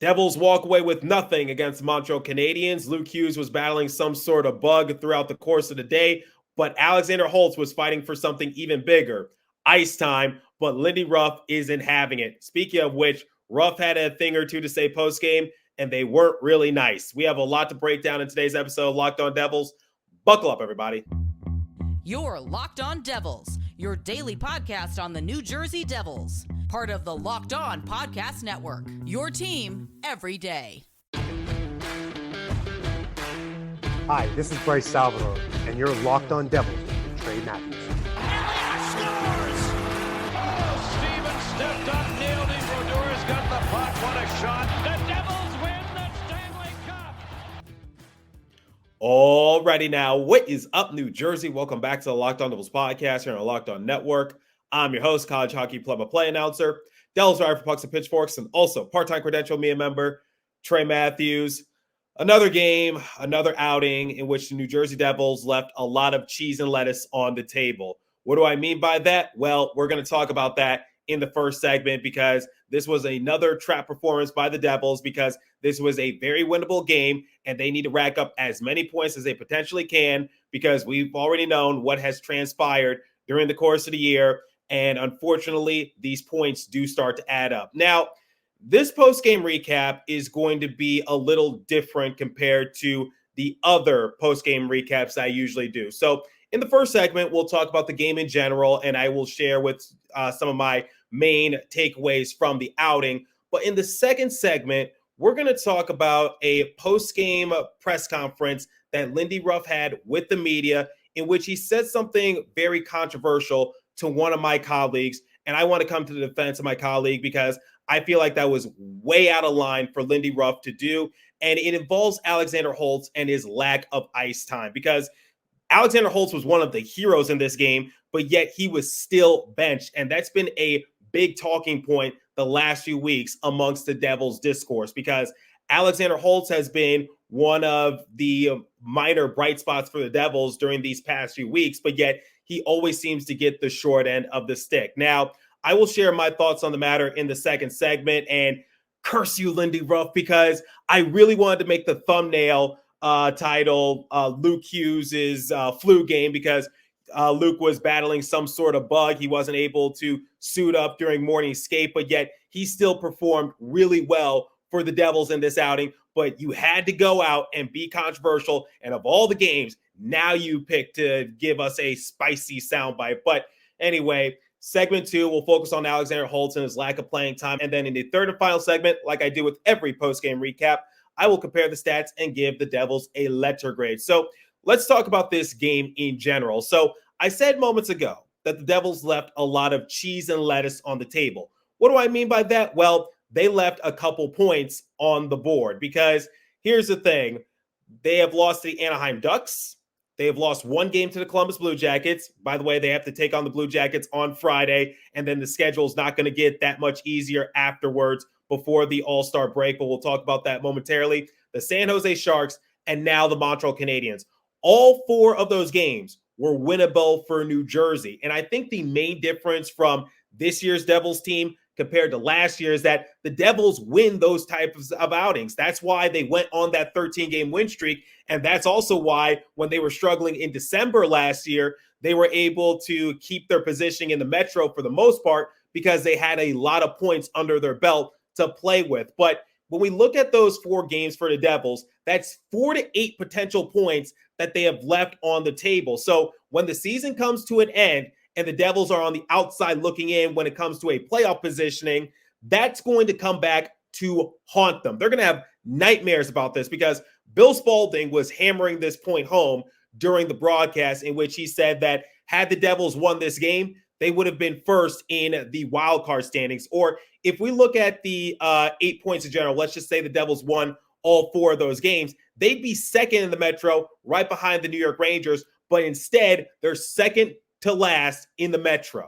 Devils walk away with nothing against Montreal Canadiens. Luke Hughes was battling some sort of bug throughout the course of the day, but Alexander Holtz was fighting for something even bigger, ice time, but Lindy Ruff isn't having it. Speaking of which, Ruff had a thing or two to say post-game, and they weren't really nice. We have a lot to break down in today's episode of Locked On Devils. Buckle up, everybody. You're Locked On Devils, your daily podcast on the New Jersey Devils. Part of the Locked On Podcast Network, your team every day. Hi, this is Bryce Salvador, and you're Locked On Devils with Trey Matthews. Scores! Oh, Stevens stepped up, nailed him. Brodor's got the puck. What a shot. The Devils win the Stanley Cup. Alrighty now, what is up, New Jersey? Welcome back to the Locked On Devils podcast here on the Locked On Network. I'm your host, college hockey play-by-play announcer, Devils writer for Pucks and Pitchforks, and also part-time credential media member, Trey Matthews. Another game, another outing in which the New Jersey Devils left a lot of cheese and lettuce on the table. What do I mean by that? Well, we're going to talk about that in the first segment because this was another trap performance by the Devils because this was a very winnable game and they need to rack up as many points as they potentially can because we've already known what has transpired during the course of the year. And unfortunately, these points do start to add up. Now, this post-game recap is going to be a little different compared to the other post-game recaps I usually do. So in the first segment, we'll talk about the game in general, and I will share with some of my main takeaways from the outing. But in the second segment, we're going to talk about a post-game press conference that Lindy Ruff had with the media in which he said something very controversial to one of my colleagues. And I want to come to the defense of my colleague because I feel like that was way out of line for Lindy Ruff to do. And it involves Alexander Holtz and his lack of ice time because Alexander Holtz was one of the heroes in this game, but yet he was still benched. And that's been a big talking point the last few weeks amongst the Devils discourse because Alexander Holtz has been one of the minor bright spots for the Devils during these past few weeks, but yet he always seems to get the short end of the stick. Now, I will share my thoughts on the matter in the second segment and curse you, Lindy Ruff, because I really wanted to make the thumbnail title Luke Hughes' flu game because Luke was battling some sort of bug. He wasn't able to suit up during morning skate, but yet he still performed really well for the Devils in this outing. But you had to go out and be controversial. And of all the games, now you pick to give us a spicy soundbite. But anyway, segment 2, we'll focus on Alexander Holtz and his lack of playing time. And then in the third and final segment, like I do with every post-game recap, I will compare the stats and give the Devils a letter grade. So let's talk about this game in general. So I said moments ago that the Devils left a lot of cheese and lettuce on the table. What do I mean by that? Well, they left a couple points on the board because here's the thing. They have lost to the Anaheim Ducks. They have lost one game to the Columbus Blue Jackets. By the way, they have to take on the Blue Jackets on Friday, and then the schedule is not going to get that much easier afterwards before the All-Star break, but we'll talk about that momentarily. The San Jose Sharks and now the Montreal Canadiens. All 4 of those games were winnable for New Jersey, and I think the main difference from this year's Devils team compared to last year is that the Devils win those types of outings. That's why they went on that 13-game win streak. And that's also why when they were struggling in December last year, they were able to keep their positioning in the Metro for the most part because they had a lot of points under their belt to play with. But when we look at those 4 games for the Devils, that's 4 to 8 potential points that they have left on the table. So when the season comes to an end, and the Devils are on the outside looking in when it comes to a playoff positioning, that's going to come back to haunt them. They're going to have nightmares about this because Bill Spalding was hammering this point home during the broadcast in which he said that had the Devils won this game, they would have been first in the wild card standings. Or if we look at the 8 points in general, let's just say the Devils won all 4 of those games, they'd be second in the Metro right behind the New York Rangers, but instead they're second to last in the Metro.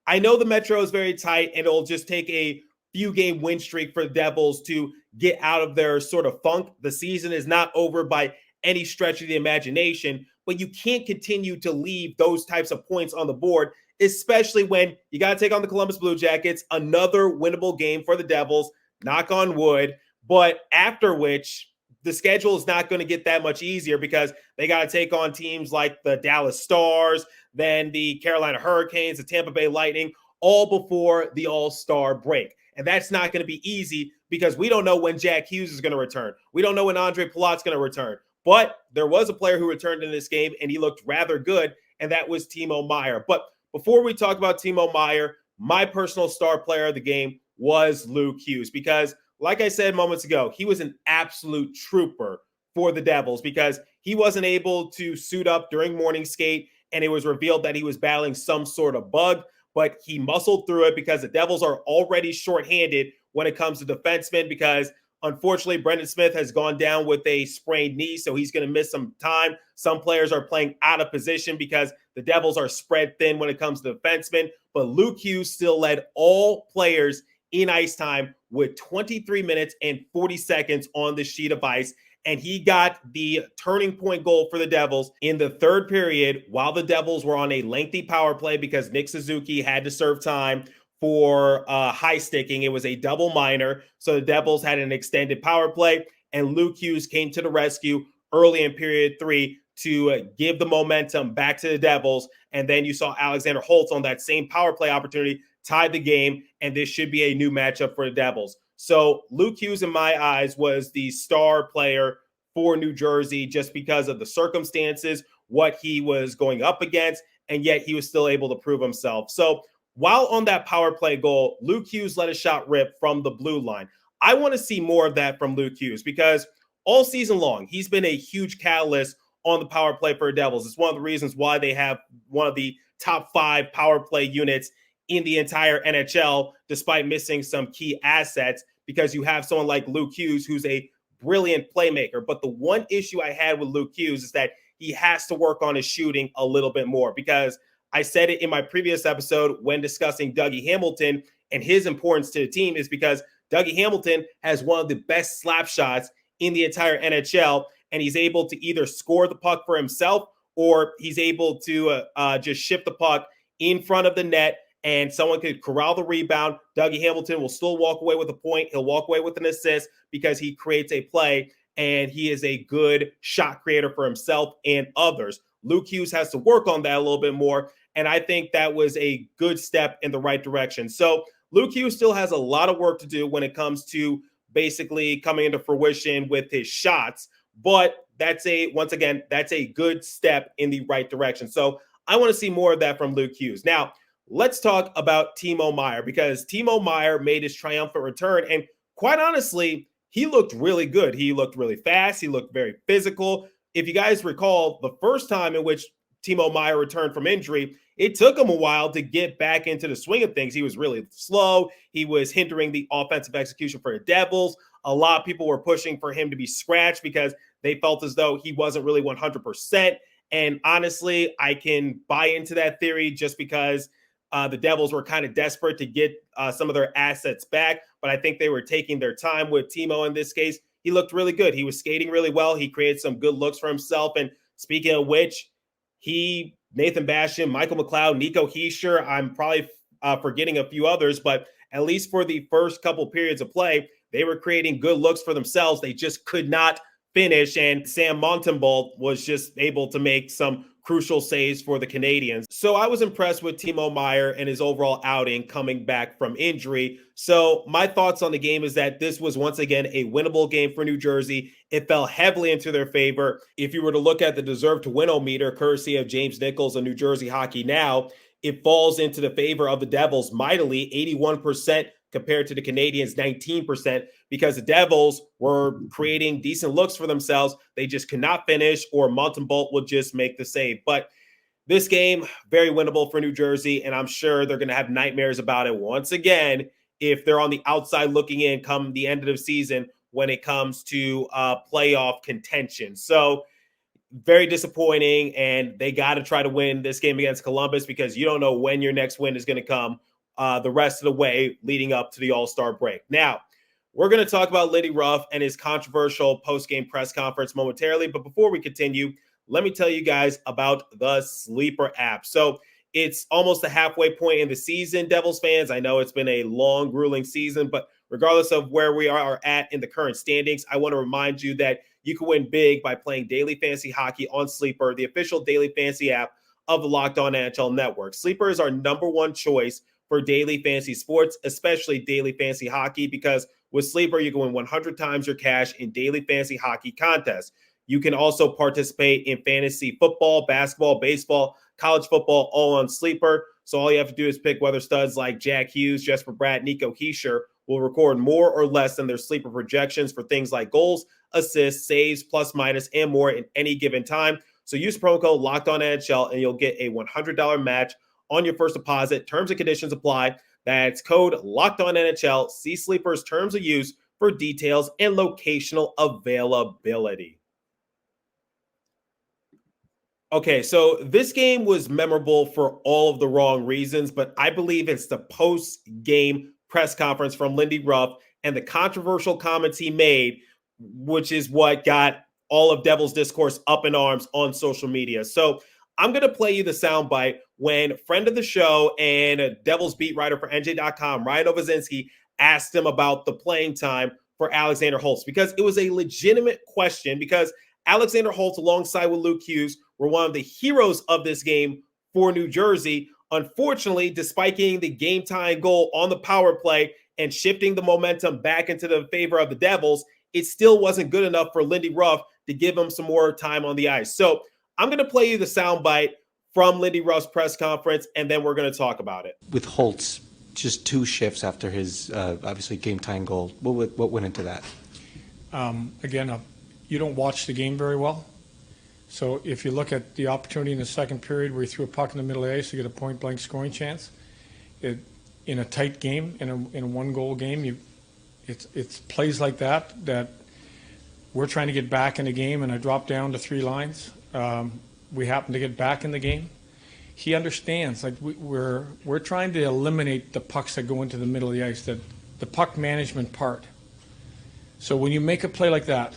I know the Metro is very tight and it'll just take a few game win streak for the Devils to get out of their sort of funk. The season is not over by any stretch of the imagination, but you can't continue to leave those types of points on the board, especially when you got to take on the Columbus Blue Jackets, another winnable game for the Devils, knock on wood. But after which, the schedule is not going to get that much easier because they got to take on teams like the Dallas Stars, then the Carolina Hurricanes, the Tampa Bay Lightning, all before the All-Star break. And that's not going to be easy because we don't know when Jack Hughes is going to return. We don't know when Andre Palat's going to return. But there was a player who returned in this game, and he looked rather good, and that was Timo Meier. But before we talk about Timo Meier, my personal star player of the game was Luke Hughes because, like I said moments ago, he was an absolute trooper for the Devils because he wasn't able to suit up during morning skate, and it was revealed that he was battling some sort of bug, but he muscled through it because the Devils are already shorthanded when it comes to defensemen because, unfortunately, Brendan Smith has gone down with a sprained knee, so he's going to miss some time. Some players are playing out of position because the Devils are spread thin when it comes to defensemen, but Luke Hughes still led all players in ice time with 23 minutes and 40 seconds on the sheet of ice. And he got the turning point goal for the Devils in the third period while the Devils were on a lengthy power play because Nick Suzuki had to serve time for high sticking. It was a double minor. So the Devils had an extended power play, and Luke Hughes came to the rescue early in period 3 to give the momentum back to the Devils. And then you saw Alexander Holtz on that same power play opportunity tied the game, and this should be a new matchup for the Devils. So Luke Hughes, in my eyes, was the star player for New Jersey just because of the circumstances, what he was going up against, and yet he was still able to prove himself. So while on that power play goal, Luke Hughes let a shot rip from the blue line. I want to see more of that from Luke Hughes because all season long, he's been a huge catalyst on the power play for the Devils. It's one of the reasons why they have one of the top 5 power play units in the entire NHL, despite missing some key assets, because you have someone like Luke Hughes, who's a brilliant playmaker. But the one issue I had with Luke Hughes is that he has to work on his shooting a little bit more, because I said it in my previous episode when discussing Dougie Hamilton and his importance to the team is because Dougie Hamilton has one of the best slap shots in the entire NHL, and he's able to either score the puck for himself or he's able to just shift the puck in front of the net and someone could corral the rebound. Dougie Hamilton will still walk away with a point. He'll walk away with an assist because he creates a play, and he is a good shot creator for himself and others. Luke Hughes has to work on that a little bit more, and I think that was a good step in the right direction. So Luke Hughes still has a lot of work to do when it comes to basically coming into fruition with his shots, but that's a good step in the right direction. So I want to see more of that from Luke Hughes. Now, let's talk about Timo Meier, because Timo Meier made his triumphant return, and quite honestly, he looked really good. He looked really fast. He looked very physical. If you guys recall, the first time in which Timo Meier returned from injury, it took him a while to get back into the swing of things. He was really slow. He was hindering the offensive execution for the Devils. A lot of people were pushing for him to be scratched because they felt as though he wasn't really 100%. And honestly, I can buy into that theory just because the Devils were kind of desperate to get some of their assets back, but I think they were taking their time with Timo in this case. He looked really good. He was skating really well. He created some good looks for himself. And speaking of which, Nathan Bastian, Michael McLeod, Nico Hischier, I'm probably forgetting a few others, but at least for the first couple periods of play, they were creating good looks for themselves. They just could not finish, and Sam Montembeault was just able to make some crucial saves for the Canadiens. So I was impressed with Timo Meier and his overall outing coming back from injury. So my thoughts on the game is that this was once again a winnable game for New Jersey. It fell heavily into their favor. If you were to look at the deserve to win-o-meter, courtesy of James Nichols of New Jersey Hockey Now, it falls into the favor of the Devils mightily, 81% compared to the Canadiens' 19%, because the Devils were creating decent looks for themselves. They just could not finish, or Montembeault would just make the save. But this game, very winnable for New Jersey, and I'm sure they're going to have nightmares about it once again if they're on the outside looking in come the end of the season when it comes to playoff contention. So very disappointing, and they got to try to win this game against Columbus because you don't know when your next win is going to come the rest of the way leading up to the All-Star break. Now, we're going to talk about Lindy Ruff and his controversial post-game press conference momentarily, but before we continue, let me tell you guys about the Sleeper app. So it's almost the halfway point in the season, Devils fans. I know it's been a long, grueling season, but regardless of where we are at in the current standings, I want to remind you that you can win big by playing Daily Fantasy Hockey on Sleeper, the official Daily Fantasy app of the Locked On NHL Network. Sleeper is our number one choice for daily fantasy sports, especially daily fantasy hockey, because with Sleeper, you can win 100 times your cash in daily fantasy hockey contests. You can also participate in fantasy football, basketball, baseball, college football, all on Sleeper. So all you have to do is pick whether studs like Jack Hughes, Jesper Bratt, Nico Hischier will record more or less than their Sleeper projections for things like goals, assists, saves, plus minus, and more in any given time. So use promo code LOCKEDONNHL and you'll get a $100 match on your first deposit. Terms and conditions apply. That's code LOCKEDONNHL. See Sleeper's terms of use for details and locational availability. Okay, so this game was memorable for all of the wrong reasons, but I believe it's the post-game press conference from Lindy Ruff and the controversial comments he made, which is what got all of Devil's Discourse up in arms on social media. So I'm going to play you the soundbite when friend of the show and Devil's beat writer for NJ.com, Ryan Novozinski, asked him about the playing time for Alexander Holtz, because it was a legitimate question, because Alexander Holtz, alongside with Luke Hughes, were one of the heroes of this game for New Jersey. Unfortunately, despite getting the game-tying goal on the power play and shifting the momentum back into the favor of the Devils, it still wasn't good enough for Lindy Ruff to give him some more time on the ice. So I'm going to play you the soundbite from Lindy Ruff's press conference, and then we're going to talk about it. With Holtz, just 2 shifts after his obviously game-tying goal, what went into that? Again, you don't watch the game very well. So if you look at the opportunity in the second period where he threw a puck in the middle of the ice, you get a point-blank scoring chance. In a tight game, in a one-goal game, it's plays like that we're trying to get back in the game, and I dropped down to 3 lines. We happen to get back in the game. He understands, like we're trying to eliminate the pucks that go into the middle of the ice, the puck management part. So when you make a play like that,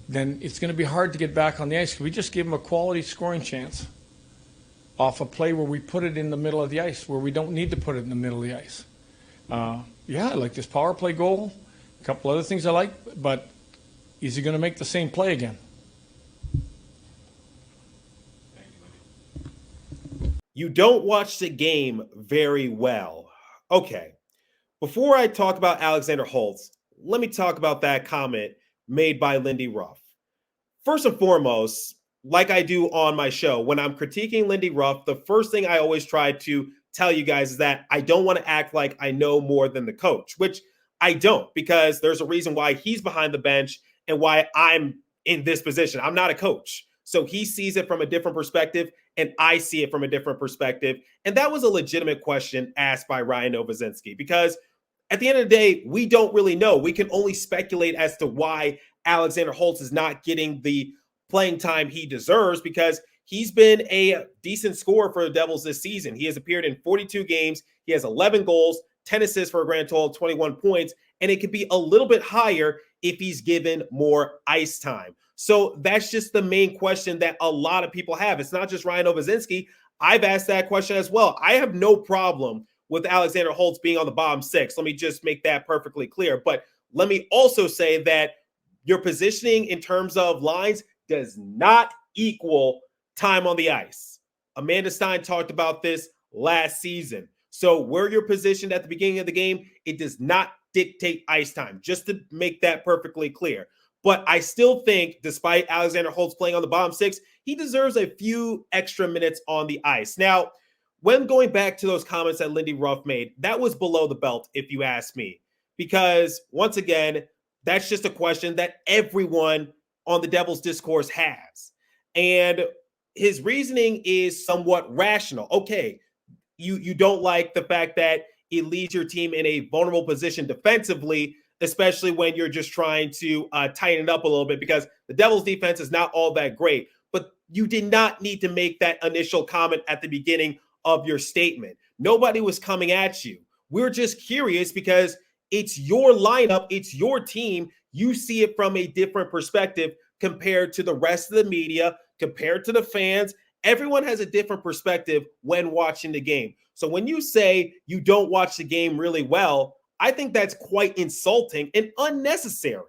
then it's going to be hard to get back on the ice. We just gave him a quality scoring chance off a play where we put it in the middle of the ice, where we don't need to put it in the middle of the ice. I like this power play goal. A couple other things I like, but is he going to make the same play again? You don't watch the game very well. Okay, before I talk about Alexander Holtz, let me talk about that comment made by Lindy Ruff. First and foremost, like I do on my show, when I'm critiquing Lindy Ruff, the first thing I always try to tell you guys is that I don't want to act like I know more than the coach, which I don't, because there's a reason why he's behind the bench and why I'm in this position. I'm not a coach. So he sees it from a different perspective, and I see it from a different perspective. And that was a legitimate question asked by Ryan Novozinski, because at the end of the day, we don't really know. We can only speculate as to why Alexander Holtz is not getting the playing time he deserves, because he's been a decent scorer for the Devils this season. He has appeared in 42 games. He has 11 goals, 10 assists for a grand total of 21 points, and it could be a little bit higher if he's given more ice time. So that's just the main question that a lot of people have. It's not just Ryan Novozinski. I've asked that question as well. I have no problem with Alexander Holtz being on the bottom 6. Let me just make that perfectly clear. But let me also say that your positioning in terms of lines does not equal time on the ice. Amanda Stein talked about this last season. So where you're positioned at the beginning of the game, it does not dictate ice time, just to make that perfectly clear. But I still think, despite Alexander Holtz playing on the bottom 6, he deserves a few extra minutes on the ice. Now, when going back to those comments that Lindy Ruff made, that was below the belt, if you ask me. Because, once again, that's just a question that everyone on the Devil's Discourse has. And his reasoning is somewhat rational. Okay, you don't like the fact that it leaves your team in a vulnerable position defensively, especially when you're just trying to tighten it up a little bit, because the Devils' defense is not all that great. But you did not need to make that initial comment at the beginning of your statement. Nobody was coming at you. We're just curious because it's your lineup, it's your team. You see it from a different perspective compared to the rest of the media, compared to the fans. Everyone has a different perspective when watching the game. So when you say you don't watch the game really well, I think that's quite insulting and unnecessary.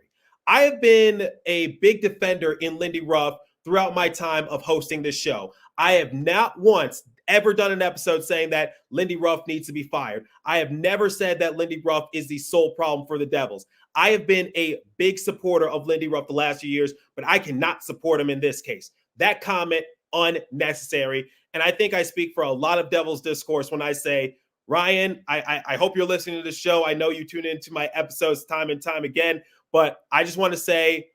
I have been a big defender in Lindy Ruff throughout my time of hosting this show. I have not once ever done an episode saying that Lindy Ruff needs to be fired. I have never said that Lindy Ruff is the sole problem for the Devils. I have been a big supporter of Lindy Ruff the last few years, but I cannot support him in this case. That comment, unnecessary. And I think I speak for a lot of Devils discourse when I say, Ryan, I hope you're listening to the show. I know you tune into my episodes time and time again, but I just want to say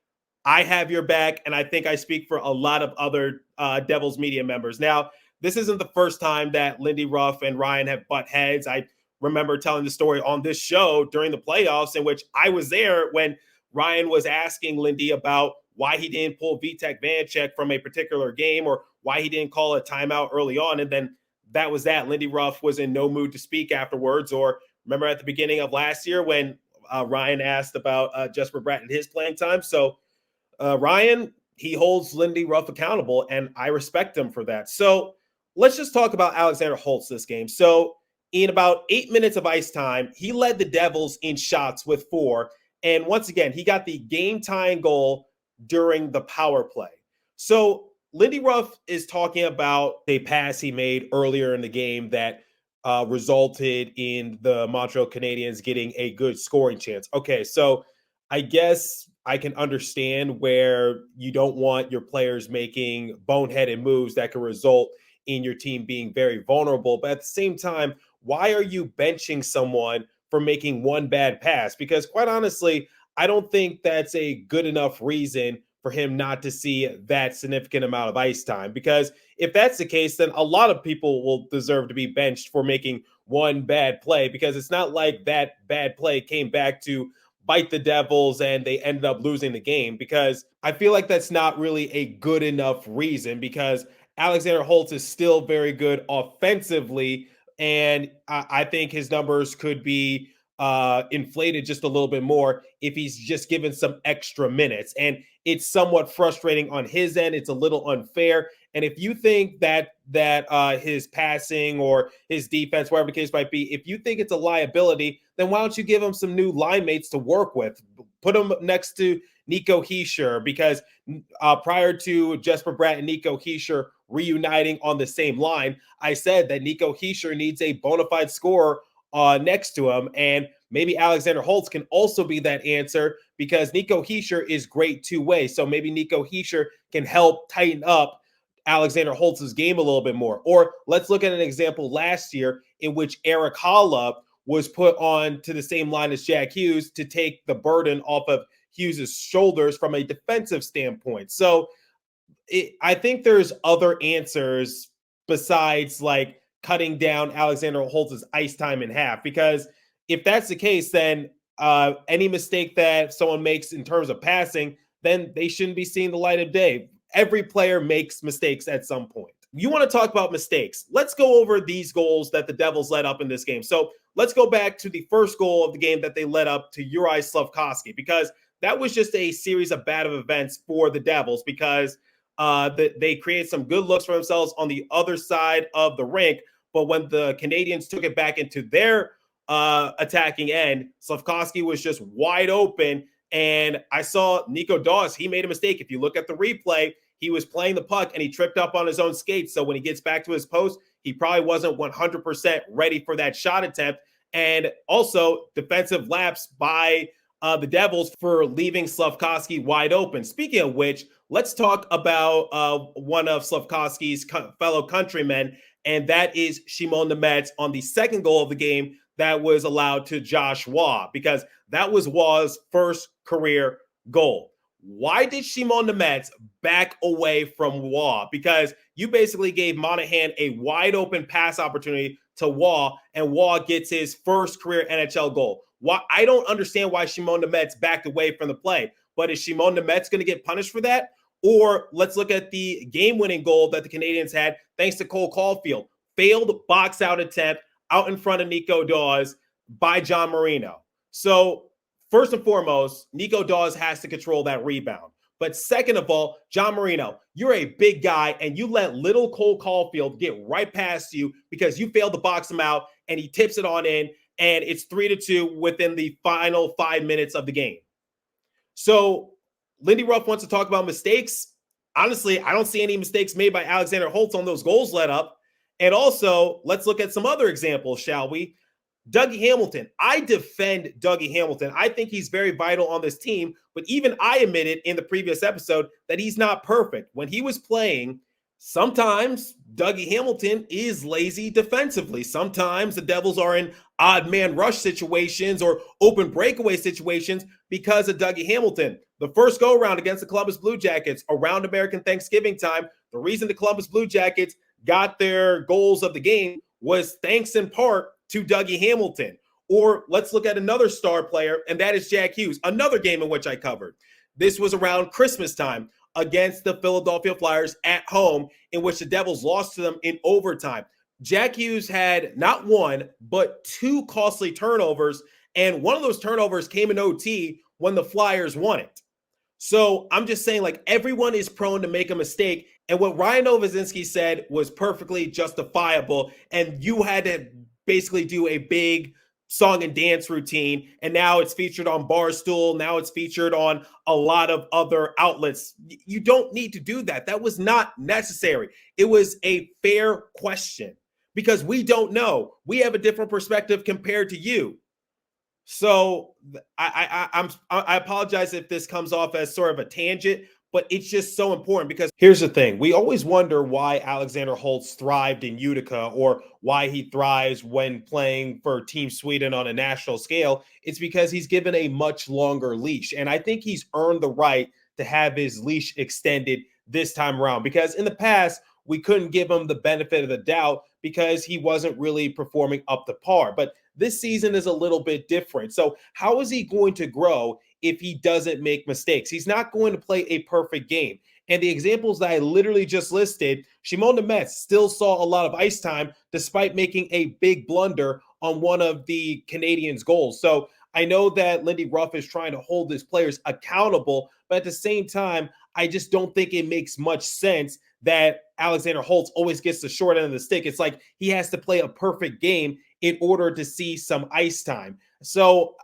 I have your back, and I think I speak for a lot of other Devils media members. Now, this isn't the first time that Lindy Ruff and Ryan have butt heads. I remember telling the story on this show during the playoffs in which I was there when Ryan was asking Lindy about why he didn't pull Vitek Vanecek from a particular game or why he didn't call a timeout early on. And then that was that. Lindy Ruff was in no mood to speak afterwards. Or remember at the beginning of last year when Ryan asked about Jesper Bratt and his playing time. So Ryan, he holds Lindy Ruff accountable, and I respect him for that. So let's just talk about Alexander Holtz this game. So in about 8 minutes of ice time, he led the Devils in shots with 4. And once again, he got the game-tying goal during the power play. So Lindy Ruff is talking about a pass he made earlier in the game that resulted in the Montreal Canadiens getting a good scoring chance. Okay, so I guess I can understand where you don't want your players making boneheaded moves that could result in your team being very vulnerable. But at the same time, why are you benching someone for making one bad pass? Because quite honestly, I don't think that's a good enough reason for him not to see that significant amount of ice time. Because if that's the case, then a lot of people will deserve to be benched for making one bad play, because it's not like that bad play came back to bite the Devils and they ended up losing the game. Because I feel like that's not really a good enough reason, because Alexander Holtz is still very good offensively, and I think his numbers could be inflated just a little bit more if he's just given some extra minutes. And it's somewhat frustrating on his end. It's a little unfair. And if you think that his passing or his defense, whatever the case might be, if you think it's a liability, then why don't you give him some new line mates to work with? Put him next to Nico Hischier, because prior to Jesper Bratt and Nico Hischier reuniting on the same line, I said that Nico Hischier needs a bona fide scorer next to him. And maybe Alexander Holtz can also be that answer, because Nico Hischier is great two-way. So maybe Nico Hischier can help tighten up Alexander Holtz's game a little bit more. Or let's look at an example last year in which Eric Holla was put on to the same line as Jack Hughes to take the burden off of Hughes' shoulders from a defensive standpoint. So I think there's other answers besides like cutting down Alexander Holtz's ice time in half, because if that's the case, then any mistake that someone makes in terms of passing, then they shouldn't be seeing the light of day. Every player makes mistakes at some point. You want to talk about mistakes? Let's go over these goals that the Devils let up in this game. So let's go back to the first goal of the game that they led up to Juraj Slafkovský, because that was just a series of bad events for the Devils, because they created some good looks for themselves on the other side of the rink. But when the Canadiens took it back into their attacking end, Slafkovský was just wide open. And I saw Nico Daws, he made a mistake. If you look at the replay, he was playing the puck and he tripped up on his own skates. So when he gets back to his post, he probably wasn't 100% ready for that shot attempt. And also defensive lapse by the Devils for leaving Slafkovský wide open. Speaking of which, let's talk about one of Slafkovsky's fellow countrymen, and that is Shimon Nemec on the second goal of the game that was allowed to Josh Waugh, because that was Waugh's first career goal. Why did Shimon Nemec back away from Waugh? Because you basically gave Monahan a wide open pass opportunity to Waugh, and Waugh gets his first career NHL goal. Why? I don't understand why Shimon Nemec backed away from the play, but is Shimon Nemec going to get punished for that? Or let's look at the game-winning goal that the Canadiens had thanks to Cole Caulfield. Failed box-out attempt out in front of Nico Daws by John Marino. So first and foremost, Nico Daws has to control that rebound. But second of all, John Marino, you're a big guy, and you let little Cole Caulfield get right past you because you failed to box him out, and he tips it on in. and it's 3-2 within the final 5 minutes of the game. So Lindy Ruff wants to talk about mistakes. Honestly, I don't see any mistakes made by Alexander Holtz on those goals let up. And also, let's look at some other examples, shall we? Dougie Hamilton. I defend Dougie Hamilton. I think he's very vital on this team, but even I admitted in the previous episode that he's not perfect. When he was playing, sometimes Dougie Hamilton is lazy defensively. Sometimes the Devils are in odd man rush situations or open breakaway situations because of Dougie Hamilton. The first go around against the Columbus Blue Jackets around American Thanksgiving time, the reason the Columbus Blue Jackets got their goals of the game was thanks in part to Dougie Hamilton. Or let's look at another star player, and that is Jack Hughes, another game in which I covered. This was around Christmas time against the Philadelphia Flyers at home, in which the Devils lost to them in overtime. Jack Hughes had not one, but two costly turnovers, and one of those turnovers came in OT when the Flyers won it. So I'm just saying, like, everyone is prone to make a mistake, and what Ryan Novozinski said was perfectly justifiable, and you had to basically do a big song and dance routine, and now it's featured on Barstool. Now it's featured on a lot of other outlets. You don't need to do that. That was not necessary. It was a fair question because we don't know. We have a different perspective compared to you. So I apologize if this comes off as sort of a tangent, but it's just so important because here's the thing. We always wonder why Alexander Holtz thrived in Utica or why he thrives when playing for Team Sweden on a national scale. It's because he's given a much longer leash. And I think he's earned the right to have his leash extended this time around because in the past, we couldn't give him the benefit of the doubt because he wasn't really performing up to par. But this season is a little bit different. So how is he going to grow if he doesn't make mistakes? He's not going to play a perfect game. And the examples that I literally just listed, Shimon Nemeth still saw a lot of ice time despite making a big blunder on one of the Canadiens' goals. So I know that Lindy Ruff is trying to hold his players accountable, but at the same time, I just don't think it makes much sense that Alexander Holtz always gets the short end of the stick. It's like he has to play a perfect game in order to see some ice time. So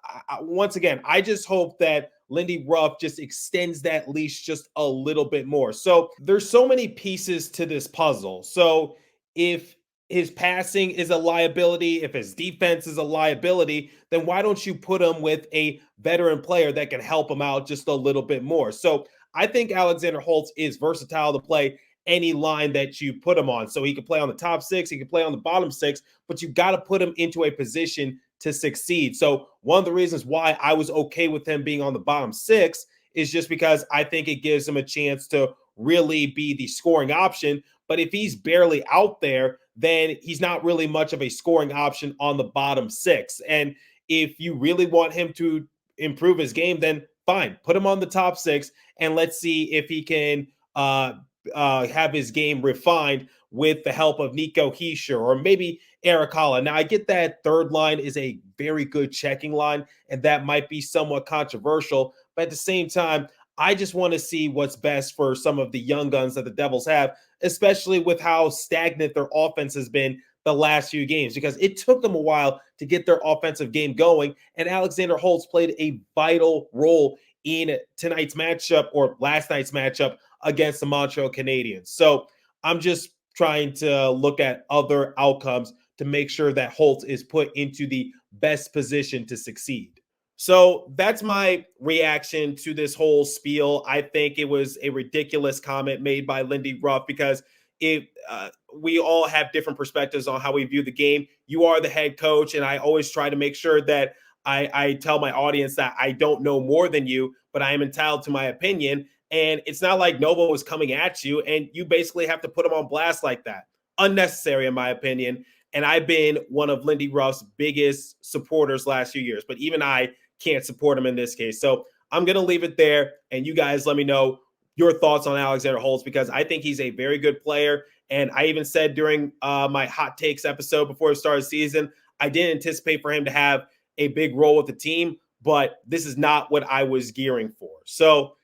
once again, I just hope that Lindy Ruff just extends that leash just a little bit more. So there's so many pieces to this puzzle. So if his passing is a liability, if his defense is a liability, then why don't you put him with a veteran player that can help him out just a little bit more? So I think Alexander Holtz is versatile to play any line that you put him on. So he can play on the top six, he can play on the bottom six, but you got to put him into a position to succeed. So one of the reasons why I was okay with him being on the bottom six is just because I think it gives him a chance to really be the scoring option. But if he's barely out there, then he's not really much of a scoring option on the bottom six. And if you really want him to improve his game, then fine, put him on the top six and let's see if he can have his game refined with the help of Nico Hischier or maybe Eric Holland. Now, I get that third line is a very good checking line, and that might be somewhat controversial. But at the same time, I just want to see what's best for some of the young guns that the Devils have, especially with how stagnant their offense has been the last few games, because it took them a while to get their offensive game going. And Alexander Holtz played a vital role in tonight's matchup or last night's matchup against the Montreal Canadiens. So I'm just trying to look at other outcomes to make sure that Holtz is put into the best position to succeed. So that's my reaction to this whole spiel. I think it was a ridiculous comment made by Lindy Ruff because we all have different perspectives on how we view the game. You are the head coach, and I always try to make sure that I tell my audience that I don't know more than you, but I am entitled to my opinion. And it's not like Novo was coming at you, and you basically have to put him on blast like that. Unnecessary, in my opinion. And I've been one of Lindy Ruff's biggest supporters last few years, but even I can't support him in this case. So I'm going to leave it there, and you guys let me know your thoughts on Alexander Holtz because I think he's a very good player. And I even said during my hot takes episode before the start of the season, I didn't anticipate for him to have a big role with the team, but this is not what I was gearing for. So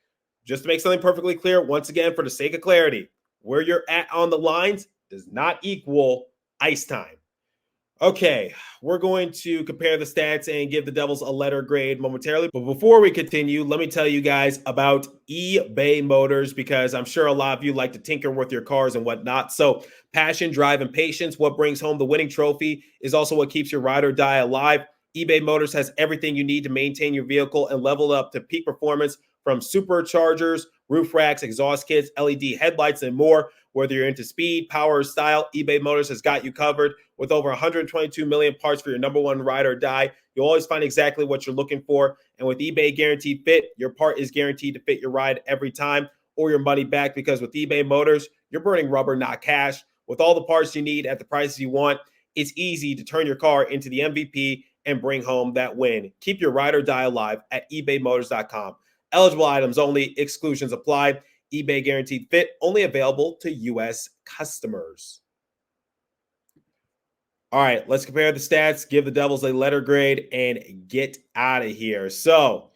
just to make something perfectly clear, once again, for the sake of clarity, where you're at on the lines does not equal ice time. Okay, we're going to compare the stats and give the Devils a letter grade momentarily. But before we continue, let me tell you guys about eBay Motors, because I'm sure a lot of you like to tinker with your cars and whatnot. So passion, drive, and patience, what brings home the winning trophy, is also what keeps your ride or die alive. eBay Motors has everything you need to maintain your vehicle and level it up to peak performance, from superchargers, roof racks, exhaust kits, LED headlights, and more. Whether you're into speed, power, or style, eBay Motors has got you covered. With over 122 million parts for your number one ride or die, you'll always find exactly what you're looking for. And with eBay Guaranteed Fit, your part is guaranteed to fit your ride every time, or your money back, because with eBay Motors, you're burning rubber, not cash. With all the parts you need at the prices you want, it's easy to turn your car into the MVP and bring home that win. Keep your ride or die alive at ebaymotors.com. Eligible items only, exclusions apply. eBay Guaranteed Fit, only available to U.S. customers. All right, let's compare the stats, give the Devils a letter grade, and get out of here. So,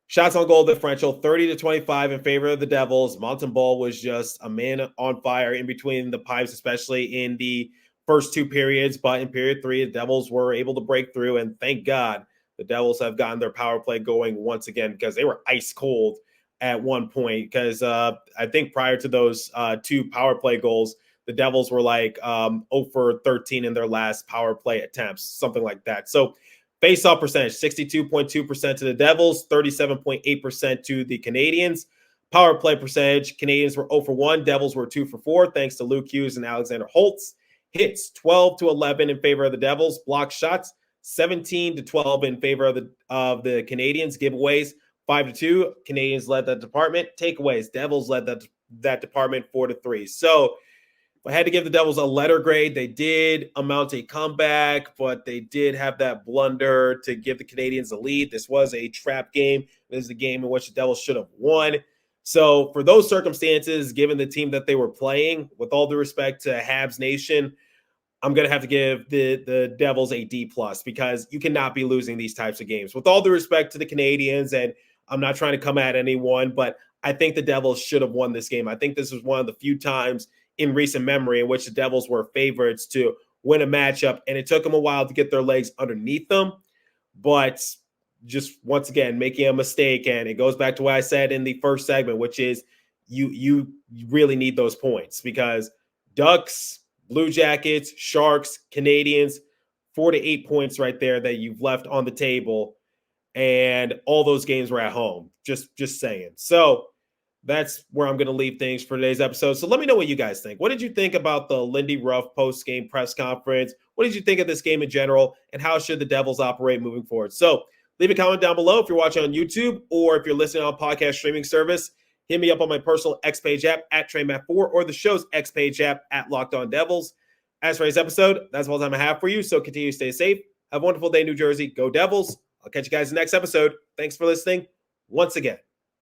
shots on goal differential, 30-25 in favor of the Devils. Montembeault was just a man on fire in between the pipes, especially in the first two periods. But in period 3, the Devils were able to break through, and thank God the Devils have gotten their power play going once again, because they were ice cold at one point. Because I think prior to those two power play goals, the Devils were like 0 for 13 in their last power play attempts, something like that. So face-off percentage, 62.2% to the Devils, 37.8% to the Canadiens. Power play percentage, Canadiens were 0 for 1, Devils were 2 for 4, thanks to Luke Hughes and Alexander Holtz. Hits, 12-11 in favor of the Devils. Block shots, 17-12 in favor of the Canadiens. Giveaways, 5-2. Canadiens led that department. Takeaways, Devils led that department 4-3. So if I had to give the Devils a letter grade, they did amount a comeback, but they did have that blunder to give the Canadiens the lead. This was a trap game. This is a game in which the Devils should have won. So for those circumstances, given the team that they were playing, with all due respect to Habs Nation, I'm going to have to give the Devils a D+, because you cannot be losing these types of games. With all due respect to the Canadiens, and I'm not trying to come at anyone, but I think the Devils should have won this game. I think this was one of the few times in recent memory in which the Devils were favorites to win a matchup, and it took them a while to get their legs underneath them. But just once again, making a mistake, and it goes back to what I said in the first segment, which is you really need those points, because Ducks, Blue Jackets, Sharks, Canadiens, 4 to 8 points right there that you've left on the table, and all those games were at home. Just saying. So that's where I'm going to leave things for today's episode. So let me know what you guys think. What did you think about the Lindy Ruff post-game press conference? What did you think of this game in general? And how should the Devils operate moving forward? So leave a comment down below if you're watching on YouTube, or if you're listening on podcast streaming service. Hit me up on my personal X Page app at TreyMatt4, or the show's X Page app at Locked On Devils. As for today's episode, that's all the time I have for you. So continue to stay safe. Have a wonderful day, New Jersey. Go Devils. I'll catch you guys in the next episode. Thanks for listening once again.